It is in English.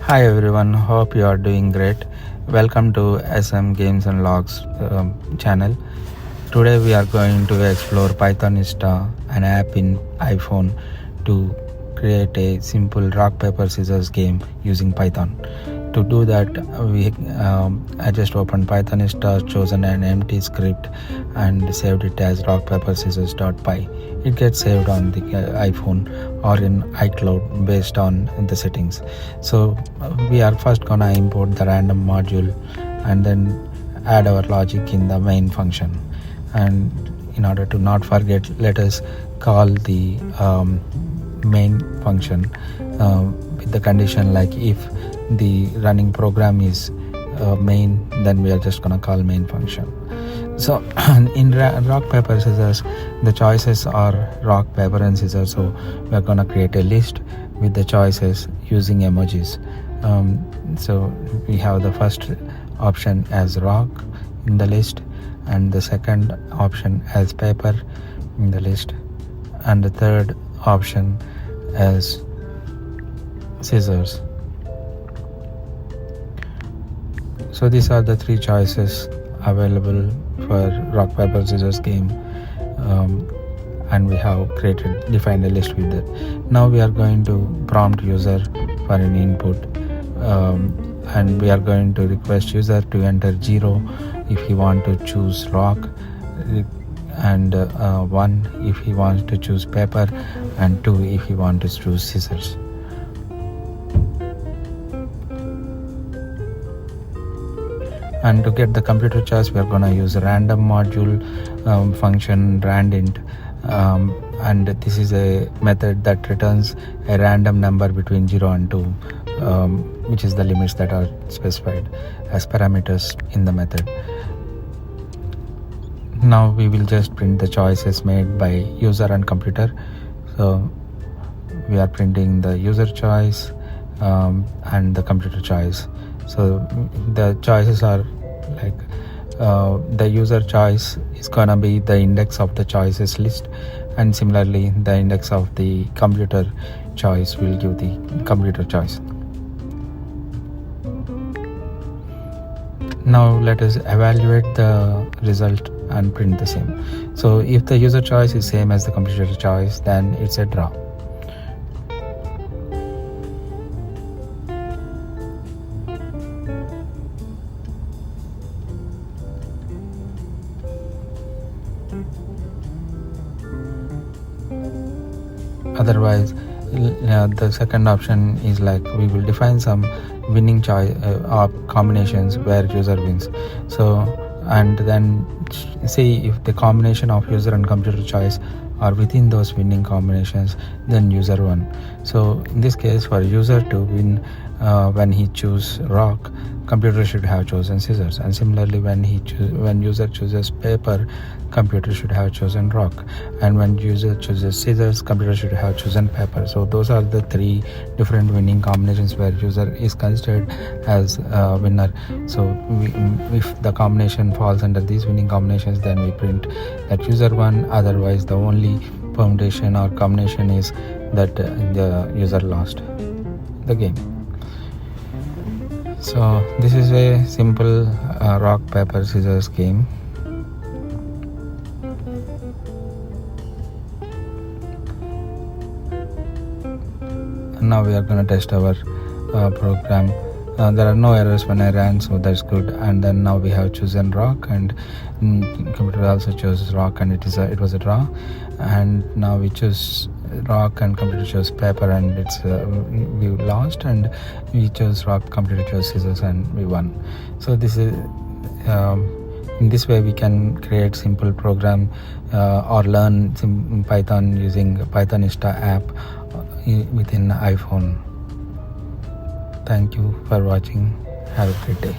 Hi everyone, hope you are doing great. Welcome to SM Games and Logs channel. Today we are going to explore Pythonista, an app in iPhone to create a simple rock paper scissors game using Python. To do that, I just opened Pythonista, chosen an empty script and saved it as rock paper scissors.py. It gets saved on the iPhone or in iCloud based on the settings. So we are first gonna import the random module and then add our logic in the main function. And in order to not forget, let us call the main function with the condition like if the running program is main, then we are just gonna call main function. So in rock paper scissors, the choices are rock paper and scissors, so we are gonna create a list with the choices using emojis. So we have the first option as rock in the list, and the second option as paper in the list, and the third option as scissors. So these are the three choices available for rock paper scissors game, and we have defined a list with it. Now we are going to prompt user for an input, and we are going to request user to enter 0 if he want to choose rock, and 1 if he wants to choose paper, and 2 if he wants to choose scissors. And to get the computer choice, we are going to use a random module function randint, and this is a method that returns a random number between 0 and 2, which is the limits that are specified as parameters in the method. Now we will just print the choices made by user and computer. So we are printing the user choice and the computer choice. So the choices are like the user choice is gonna be the index of the choices list, and similarly the index of the computer choice will give the computer choice. Now let us evaluate the result and print the same. So if the user choice is same as the computer choice, then it's a draw. Otherwise, the second option is like we will define some winning choice combinations where user wins. So and then see if the combination of user and computer choice are within those winning combinations, then user won. So in this case, for user to win, when he choose rock, computer should have chosen scissors, and similarly when user chooses paper, computer should have chosen rock, and when user chooses scissors, computer should have chosen paper. So those are the three different winning combinations where user is considered as a winner. So if the combination falls under these winning combinations, then we print that user won. Otherwise, the only permutation or combination is that the user lost the game. So this is a simple rock paper scissors game. And now we are going to test our program. There are no errors when I ran, so that's good. And then now we have chosen rock, and computer also chose rock, and it was a draw. And now we choose rock and computer chose paper, and we lost, and we chose rock, computer chose scissors, and we won. So this is in this way we can create simple program or learn Python using Pythonista app within iPhone. Thank you for watching. Have a great day.